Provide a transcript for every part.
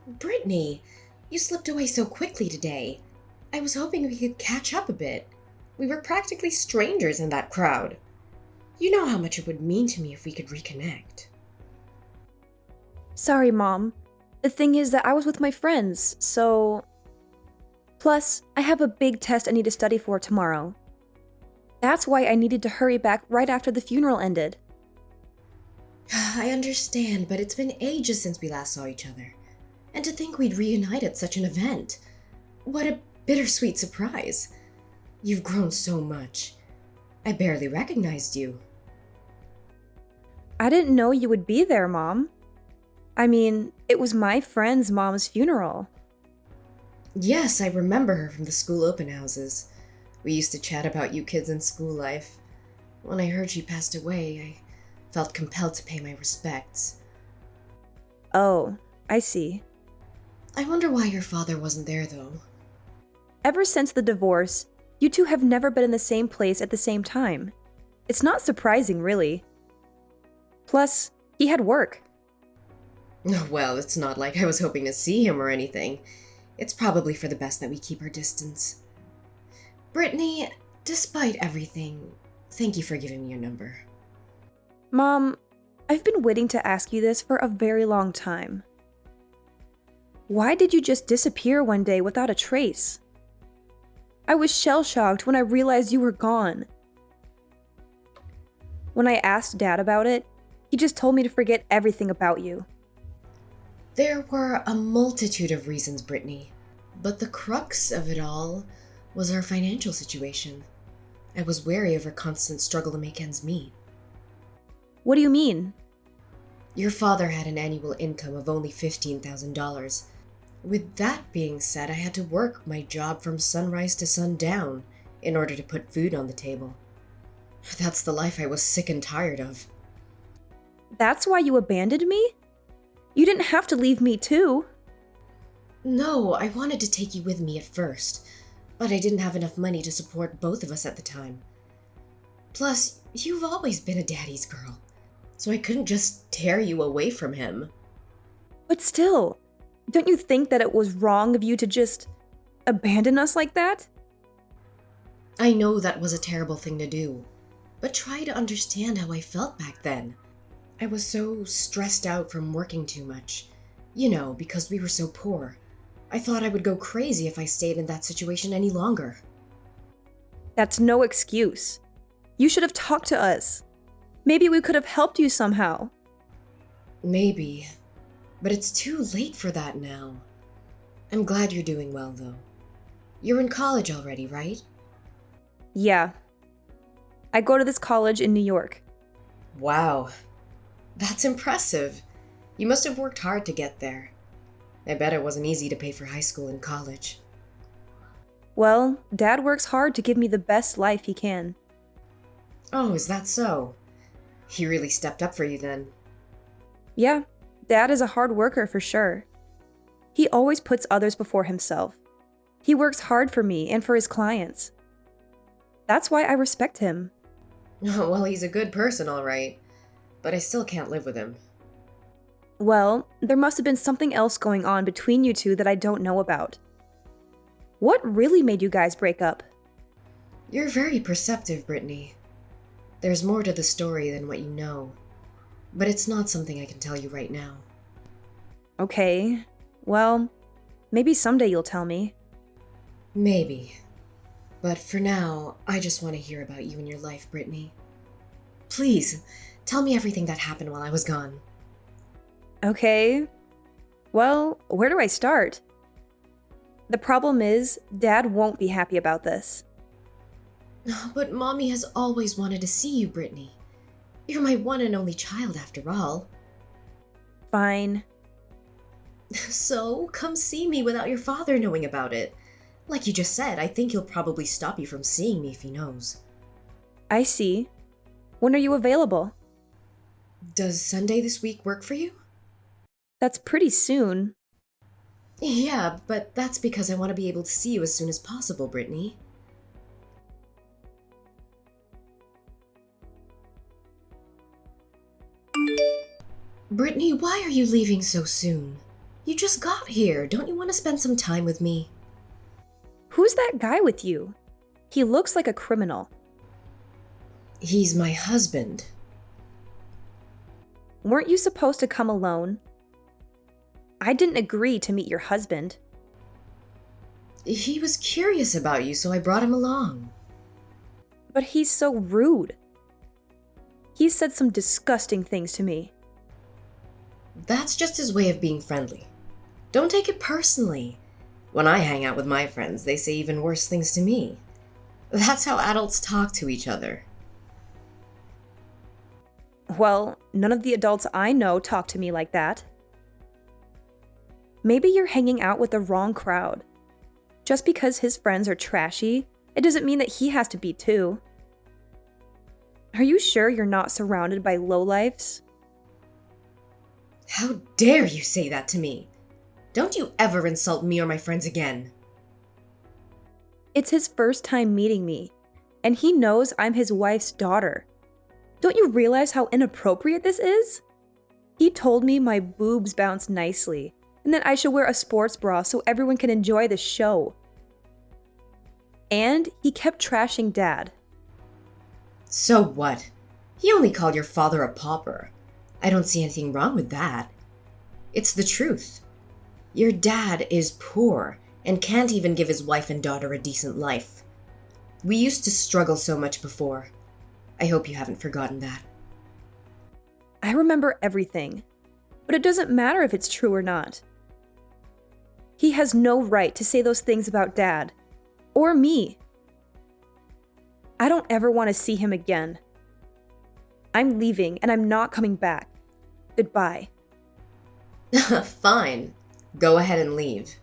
Brittany, you slipped away so quickly today. I was hoping we could catch up a bit. We were practically strangers in that crowd. You know how much it would mean to me if we could reconnect. Sorry, Mom. The thing is that I was with my friends, so... Plus, I have a big test I need to study for tomorrow. That's why I needed to hurry back right after the funeral ended. I understand, but it's been ages since we last saw each other. And to think we'd reunite at such an event. What a bittersweet surprise. You've grown so much. I barely recognized you. I didn't know you would be there, Mom. I mean, it was my friend's mom's funeral. Yes, I remember her from the school open houses. We used to chat about you kids in school life. When I heard she passed away, I felt compelled to pay my respects. Oh, I see. I wonder why your father wasn't there, though. Ever since the divorce, you two have never been in the same place at the same time. It's not surprising, really. Plus, he had work. Well, it's not like I was hoping to see him or anything. It's probably for the best that we keep our distance. Brittany, despite everything, thank you for giving me your number. Mom, I've been waiting to ask you this for a very long time. Why did you just disappear one day without a trace? I was shell-shocked when I realized you were gone. When I asked Dad about it, he just told me to forget everything about you. There were a multitude of reasons, Brittany, but the crux of it all was our financial situation. I was wary of our constant struggle to make ends meet. What do you mean? Your father had an annual income of only $15,000. With that being said, I had to work my job from sunrise to sundown in order to put food on the table. That's the life I was sick and tired of. That's why you abandoned me? You didn't have to leave me too. No, I wanted to take you with me at first, but I didn't have enough money to support both of us at the time. Plus, you've always been a daddy's girl, so I couldn't just tear you away from him. But still, don't you think that it was wrong of you to just abandon us like that? I know that was a terrible thing to do, but try to understand how I felt back then. I was so stressed out from working too much. You know, because we were so poor. I thought I would go crazy if I stayed in that situation any longer. That's no excuse. You should have talked to us. Maybe we could have helped you somehow. Maybe, but it's too late for that now. I'm glad you're doing well, though. You're in college already, right? Yeah. I go to this college in New York. Wow, that's impressive. You must have worked hard to get there. I bet it wasn't easy to pay for high school and college. Well, Dad works hard to give me the best life he can. Oh, is that so? He really stepped up for you then. Yeah, Dad is a hard worker for sure. He always puts others before himself. He works hard for me and for his clients. That's why I respect him. Well, he's a good person, all right. But I still can't live with him. Well, there must have been something else going on between you two that I don't know about. What really made you guys break up? You're very perceptive, Brittany. There's more to the story than what you know. But it's not something I can tell you right now. Okay, well, maybe someday you'll tell me. Maybe. But for now, I just want to hear about you and your life, Brittany. Please, tell me everything that happened while I was gone. Okay. Well, where do I start? The problem is, Dad won't be happy about this. But Mommy has always wanted to see you, Brittany. You're my one and only child, after all. Fine. So, come see me without your father knowing about it. Like you just said, I think he'll probably stop you from seeing me if he knows. I see. When are you available? Does Sunday this week work for you? That's pretty soon. Yeah, but that's because I want to be able to see you as soon as possible, Brittany. Brittany, why are you leaving so soon? You just got here. Don't you want to spend some time with me? Who's that guy with you? He looks like a criminal. He's my husband. Weren't you supposed to come alone? I didn't agree to meet your husband. He was curious about you, so I brought him along. But he's so rude. He said some disgusting things to me. That's just his way of being friendly. Don't take it personally. When I hang out with my friends, they say even worse things to me. That's how adults talk to each other. Well, none of the adults I know talk to me like that. Maybe you're hanging out with the wrong crowd. Just because his friends are trashy, it doesn't mean that he has to be too. Are you sure you're not surrounded by lowlifes? How dare you say that to me? Don't you ever insult me or my friends again. It's his first time meeting me, and he knows I'm his wife's daughter. Don't you realize how inappropriate this is? He told me my boobs bounce nicely, and that I should wear a sports bra so everyone can enjoy the show. And he kept trashing Dad. So what? He only called your father a pauper. I don't see anything wrong with that. It's the truth. Your dad is poor and can't even give his wife and daughter a decent life. We used to struggle so much before. I hope you haven't forgotten that. I remember everything, but it doesn't matter if it's true or not. He has no right to say those things about Dad, or me. I don't ever want to see him again. I'm leaving and I'm not coming back. Goodbye. Fine. Go ahead and leave.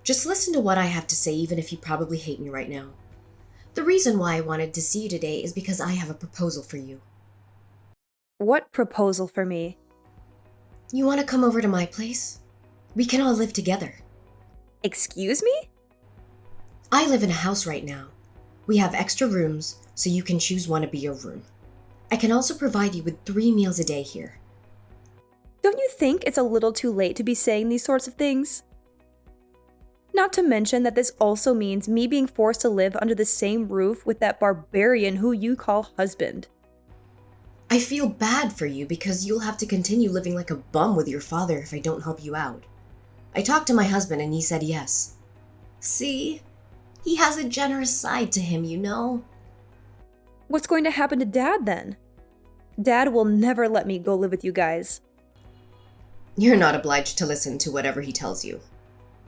Just listen to what I have to say, even if you probably hate me right now. The reason why I wanted to see you today is because I have a proposal for you. What proposal for me? You want to come over to my place? We can all live together. Excuse me? I live in a house right now. We have extra rooms, so you can choose one to be your room. I can also provide you with 3 meals a day here. Don't you think it's a little too late to be saying these sorts of things? Not to mention that this also means me being forced to live under the same roof with that barbarian who you call husband. I feel bad for you because you'll have to continue living like a bum with your father if I don't help you out. I talked to my husband and he said yes. See? He has a generous side to him, you know? What's going to happen to Dad then? Dad will never let me go live with you guys. You're not obliged to listen to whatever he tells you.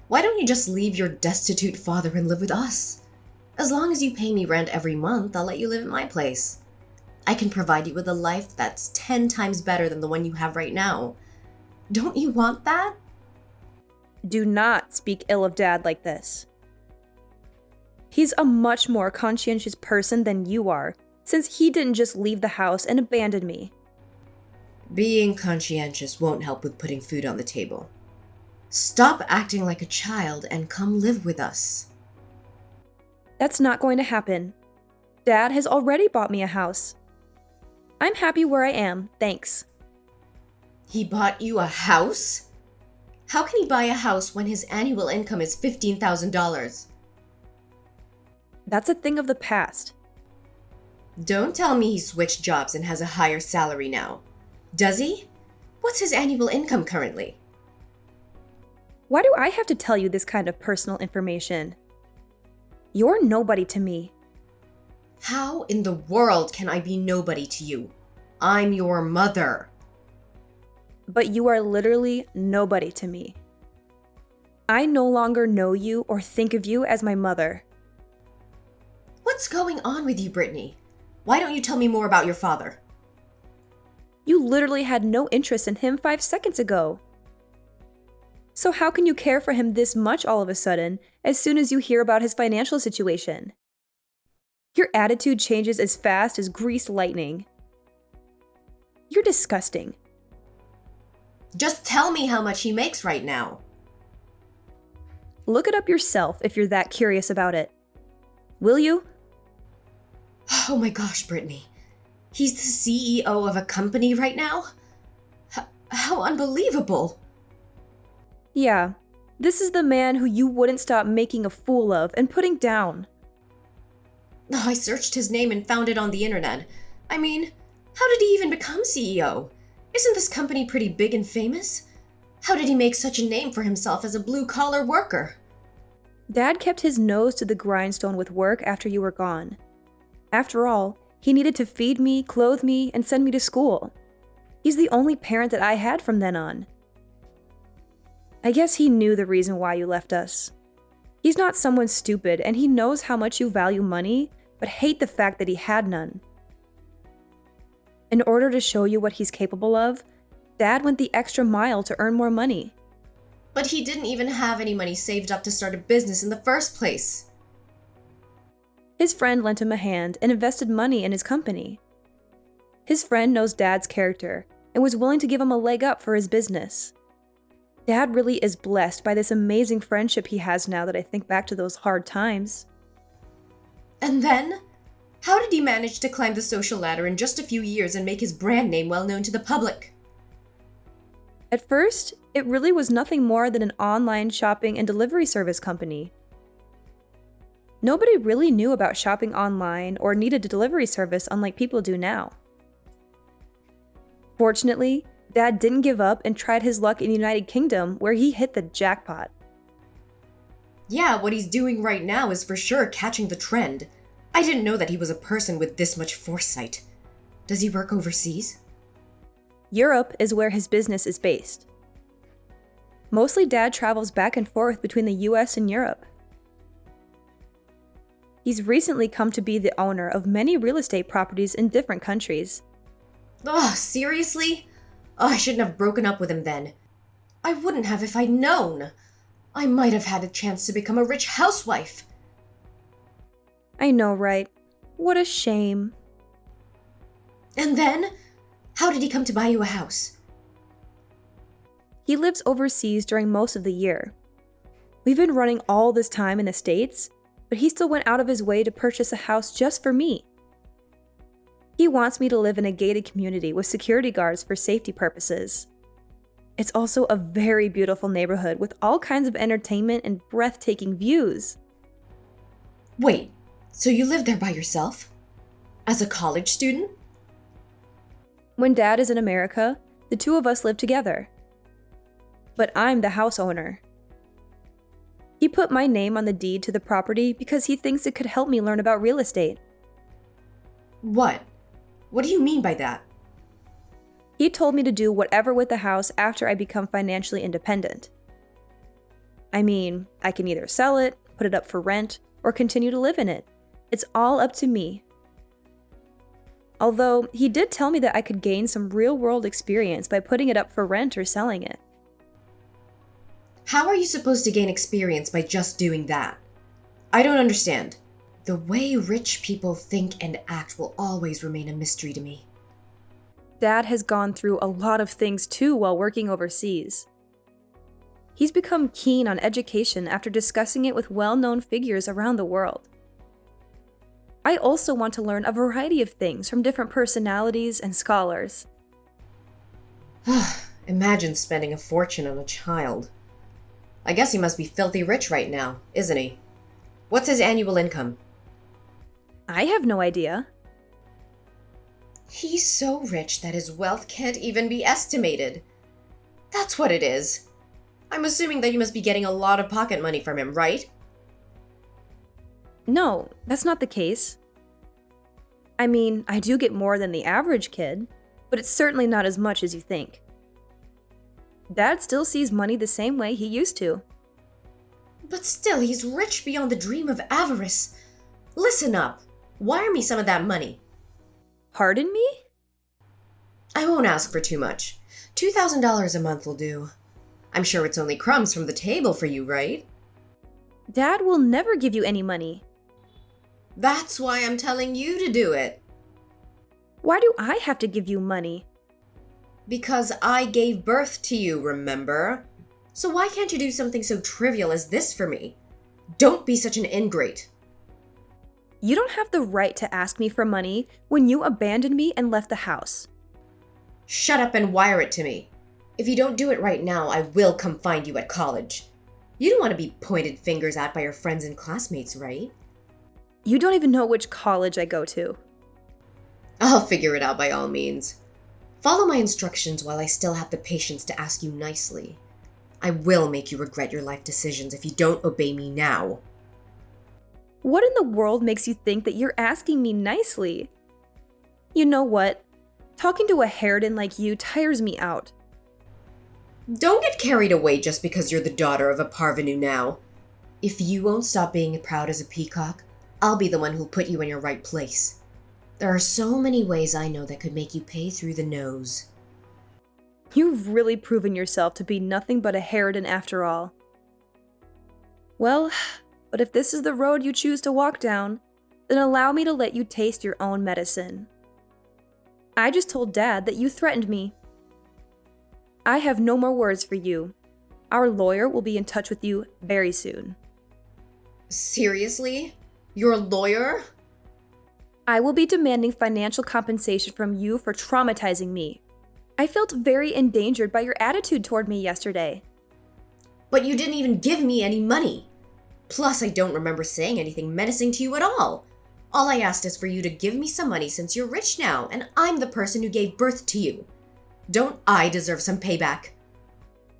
Why don't you just leave your destitute father and live with us? As long as you pay me rent every month, I'll let you live at my place. I can provide you with a life that's 10 times better than the one you have right now. Don't you want that? Do not speak ill of Dad like this. He's a much more conscientious person than you are, since he didn't just leave the house and abandon me. Being conscientious won't help with putting food on the table. Stop acting like a child and come live with us. That's not going to happen. Dad has already bought me a house. I'm happy where I am, thanks. He bought you a house? How can he buy a house when his annual income is $15,000? That's a thing of the past. Don't tell me he switched jobs and has a higher salary now. Does he? What's his annual income currently? Why do I have to tell you this kind of personal information? You're nobody to me. How in the world can I be nobody to you? I'm your mother. But you are literally nobody to me. I no longer know you or think of you as my mother. What's going on with you, Brittany? Why don't you tell me more about your father? You literally had no interest in him 5 seconds ago. So how can you care for him this much all of a sudden as soon as you hear about his financial situation? Your attitude changes as fast as greased lightning. You're disgusting. Just tell me how much he makes right now. Look it up yourself if you're that curious about it. Will you? Oh my gosh, Brittany. He's the CEO of a company right now? How unbelievable. Yeah, this is the man who you wouldn't stop making a fool of and putting down. Oh, I searched his name and found it on the internet. I mean, how did he even become CEO? Isn't this company pretty big and famous? How did he make such a name for himself as a blue-collar worker? Dad kept his nose to the grindstone with work after you were gone. After all, he needed to feed me, clothe me, and send me to school. He's the only parent that I had from then on. I guess he knew the reason why you left us. He's not someone stupid, and he knows how much you value money, but hate the fact that he had none. In order to show you what he's capable of, Dad went the extra mile to earn more money. But he didn't even have any money saved up to start a business in the first place. His friend lent him a hand and invested money in his company. His friend knows Dad's character and was willing to give him a leg up for his business. Dad really is blessed by this amazing friendship he has now that I think back to those hard times. And then? How did he manage to climb the social ladder in just a few years and make his brand name well known to the public? At first, it really was nothing more than an online shopping and delivery service company. Nobody really knew about shopping online or needed a delivery service unlike people do now. Fortunately, Dad didn't give up and tried his luck in the United Kingdom, where he hit the jackpot. Yeah, what he's doing right now is for sure catching the trend. I didn't know that he was a person with this much foresight. Does he work overseas? Europe is where his business is based. Mostly Dad travels back and forth between the US and Europe. He's recently come to be the owner of many real estate properties in different countries. Ugh, seriously? Oh, I shouldn't have broken up with him then. I wouldn't have if I'd known. I might have had a chance to become a rich housewife. I know, right? What a shame. And then? How did he come to buy you a house? He lives overseas during most of the year. We've been running all this time in the States, but he still went out of his way to purchase a house just for me. He wants me to live in a gated community with security guards for safety purposes. It's also a very beautiful neighborhood with all kinds of entertainment and breathtaking views. Wait, so you live there by yourself? As a college student? When Dad is in America, the two of us live together. But I'm the house owner. He put my name on the deed to the property because he thinks it could help me learn about real estate. What? What do you mean by that? He told me to do whatever with the house after I become financially independent. I mean, I can either sell it, put it up for rent, or continue to live in it. It's all up to me. Although, he did tell me that I could gain some real-world experience by putting it up for rent or selling it. How are you supposed to gain experience by just doing that? I don't understand. The way rich people think and act will always remain a mystery to me. Dad has gone through a lot of things too while working overseas. He's become keen on education after discussing it with well-known figures around the world. I also want to learn a variety of things from different personalities and scholars. Imagine spending a fortune on a child. I guess he must be filthy rich right now, isn't he? What's his annual income? I have no idea. He's so rich that his wealth can't even be estimated. That's what it is. I'm assuming that you must be getting a lot of pocket money from him, right? No, that's not the case. I mean, I do get more than the average kid, but it's certainly not as much as you think. Dad still sees money the same way he used to. But still, he's rich beyond the dream of avarice. Listen up. Wire me some of that money. Pardon me? I won't ask for too much. $2,000 a month will do. I'm sure it's only crumbs from the table for you, right? Dad will never give you any money. That's why I'm telling you to do it. Why do I have to give you money? Because I gave birth to you, remember? So why can't you do something so trivial as this for me? Don't be such an ingrate. You don't have the right to ask me for money when you abandoned me and left the house. Shut up and wire it to me. If you don't do it right now, I will come find you at college. You don't want to be pointed fingers at by your friends and classmates, right? You don't even know which college I go to. I'll figure it out by all means. Follow my instructions while I still have the patience to ask you nicely. I will make you regret your life decisions if you don't obey me now. What in the world makes you think that you're asking me nicely? You know what? Talking to a harridan like you tires me out. Don't get carried away just because you're the daughter of a parvenu now. If you won't stop being proud as a peacock, I'll be the one who'll put you in your right place. There are so many ways I know that could make you pay through the nose. You've really proven yourself to be nothing but a harridan after all. Well, but if this is the road you choose to walk down, then allow me to let you taste your own medicine. I just told Dad that you threatened me. I have no more words for you. Our lawyer will be in touch with you very soon. Seriously? You're a lawyer? I will be demanding financial compensation from you for traumatizing me. I felt very endangered by your attitude toward me yesterday. But you didn't even give me any money. Plus, I don't remember saying anything menacing to you at all. All I asked is for you to give me some money since you're rich now, and I'm the person who gave birth to you. Don't I deserve some payback?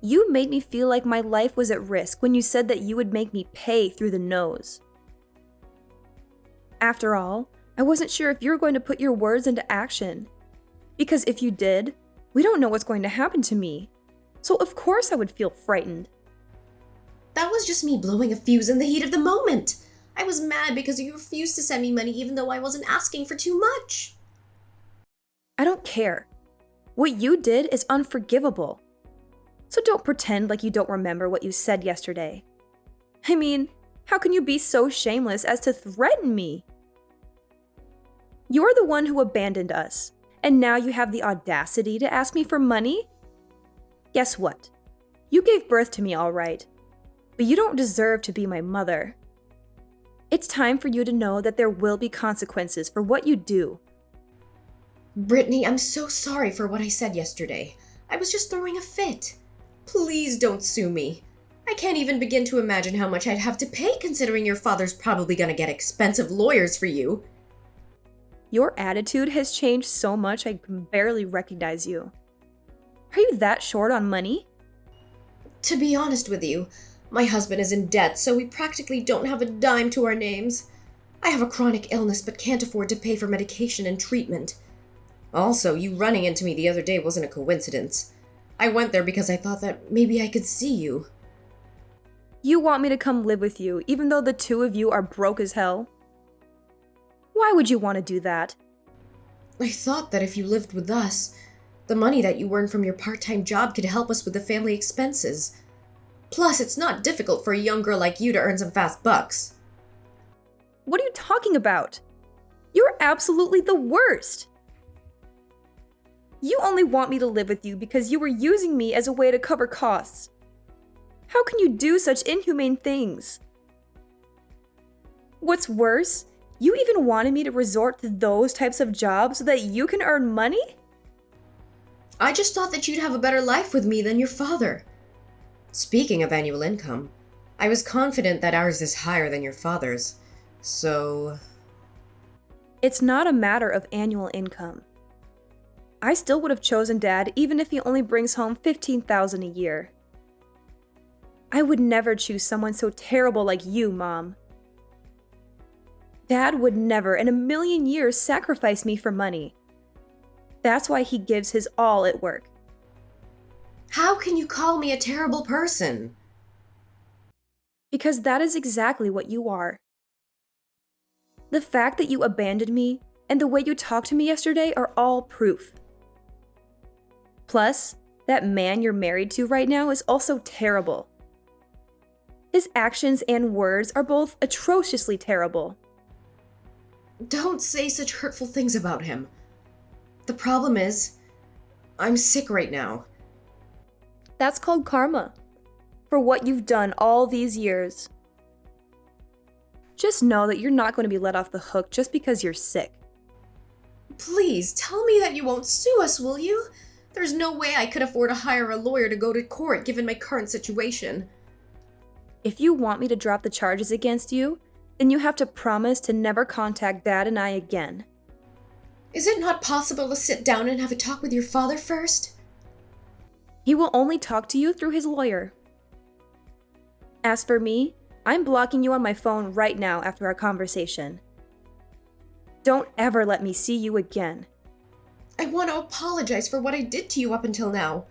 You made me feel like my life was at risk when you said that you would make me pay through the nose. After all, I wasn't sure if you were going to put your words into action. Because if you did, we don't know what's going to happen to me. So of course I would feel frightened. That was just me blowing a fuse in the heat of the moment. I was mad because you refused to send me money even though I wasn't asking for too much. I don't care. What you did is unforgivable. So don't pretend like you don't remember what you said yesterday. I mean, how can you be so shameless as to threaten me? You're the one who abandoned us, and now you have the audacity to ask me for money? Guess what? You gave birth to me all right, but you don't deserve to be my mother. It's time for you to know that there will be consequences for what you do. Brittany, I'm so sorry for what I said yesterday. I was just throwing a fit. Please don't sue me. I can't even begin to imagine how much I'd have to pay considering your father's probably gonna get expensive lawyers for you. Your attitude has changed so much I can barely recognize you. Are you that short on money? To be honest with you, my husband is in debt, so we practically don't have a dime to our names. I have a chronic illness but can't afford to pay for medication and treatment. Also, you running into me the other day wasn't a coincidence. I went there because I thought that maybe I could see you. You want me to come live with you, even though the two of you are broke as hell? Why would you want to do that? I thought that if you lived with us, the money that you earn from your part-time job could help us with the family expenses. Plus, it's not difficult for a young girl like you to earn some fast bucks. What are you talking about? You're absolutely the worst. You only want me to live with you because you were using me as a way to cover costs. How can you do such inhumane things? What's worse, you even wanted me to resort to those types of jobs so that you can earn money? I just thought that you'd have a better life with me than your father. Speaking of annual income, I was confident that ours is higher than your father's, so... It's not a matter of annual income. I still would have chosen Dad even if he only brings home $15,000 a year. I would never choose someone so terrible like you, Mom. Dad would never in a million years sacrifice me for money. That's why he gives his all at work. How can you call me a terrible person? Because that is exactly what you are. The fact that you abandoned me and the way you talked to me yesterday are all proof. Plus, that man you're married to right now is also terrible. His actions and words are both atrociously terrible. Don't say such hurtful things about him. The problem is, I'm sick right now. That's called karma, for what you've done all these years. Just know that you're not going to be let off the hook just because you're sick. Please, tell me that you won't sue us, will you? There's no way I could afford to hire a lawyer to go to court given my current situation. If you want me to drop the charges against you, then you have to promise to never contact Dad and I again. Is it not possible to sit down and have a talk with your father first? He will only talk to you through his lawyer. As for me, I'm blocking you on my phone right now after our conversation. Don't ever let me see you again. I want to apologize for what I did to you up until now.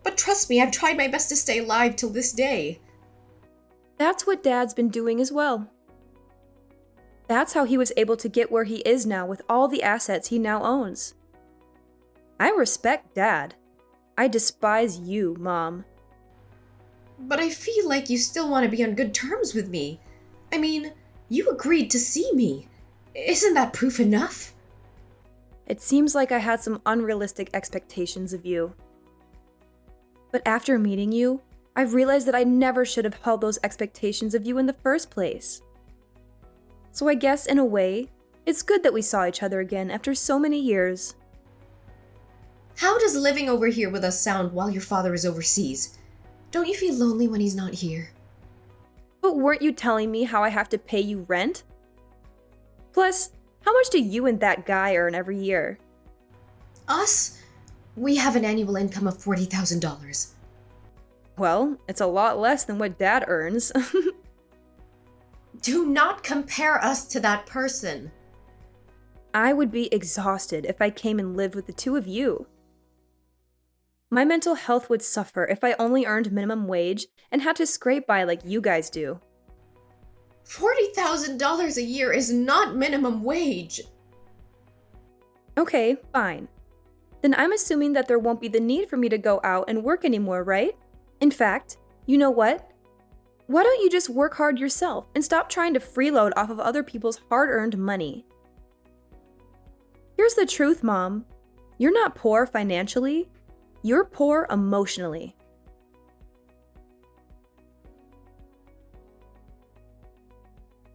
But trust me, I've tried my best to stay alive till this day. That's what Dad's been doing as well. That's how he was able to get where he is now with all the assets he now owns. I respect Dad. I despise you, Mom. But I feel like you still want to be on good terms with me. I mean, you agreed to see me. Isn't that proof enough? It seems like I had some unrealistic expectations of you. But after meeting you, I've realized that I never should have held those expectations of you in the first place. So I guess, in a way, it's good that we saw each other again after so many years. How does living over here with us sound while your father is overseas? Don't you feel lonely when he's not here? But weren't you telling me how I have to pay you rent? Plus, how much do you and that guy earn every year? Us? We have an annual income of $40,000. Well, it's a lot less than what Dad earns. Do not compare us to that person. I would be exhausted if I came and lived with the two of you. My mental health would suffer if I only earned minimum wage and had to scrape by like you guys do. $40,000 a year is not minimum wage. Okay, fine. Then I'm assuming that there won't be the need for me to go out and work anymore, right? In fact, you know what? Why don't you just work hard yourself and stop trying to freeload off of other people's hard-earned money? Here's the truth, Mom. You're not poor financially. You're poor emotionally.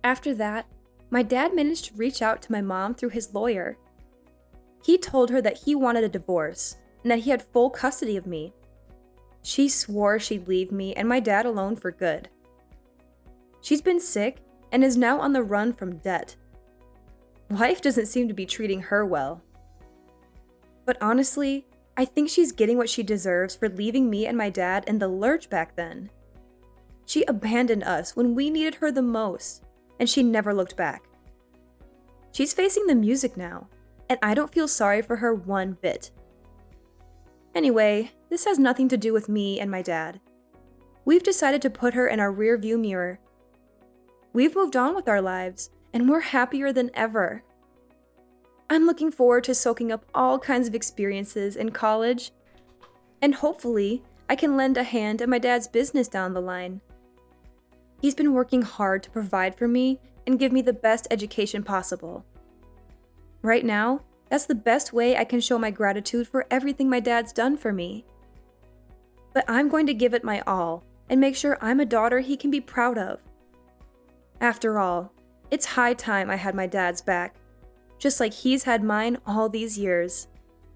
After that, my dad managed to reach out to my mom through his lawyer. He told her that he wanted a divorce and that he had full custody of me. She swore she'd leave me and my dad alone for good. She's been sick and is now on the run from debt. Life doesn't seem to be treating her well. But honestly, I think she's getting what she deserves for leaving me and my dad in the lurch back then. She abandoned us when we needed her the most, and she never looked back. She's facing the music now, and I don't feel sorry for her one bit. Anyway, this has nothing to do with me and my dad. We've decided to put her in our rearview mirror. We've moved on with our lives, and we're happier than ever. I'm looking forward to soaking up all kinds of experiences in college, and hopefully, I can lend a hand at my dad's business down the line. He's been working hard to provide for me and give me the best education possible. Right now, that's the best way I can show my gratitude for everything my dad's done for me. But I'm going to give it my all and make sure I'm a daughter he can be proud of. After all, it's high time I had my dad's back, just like he's had mine all these years.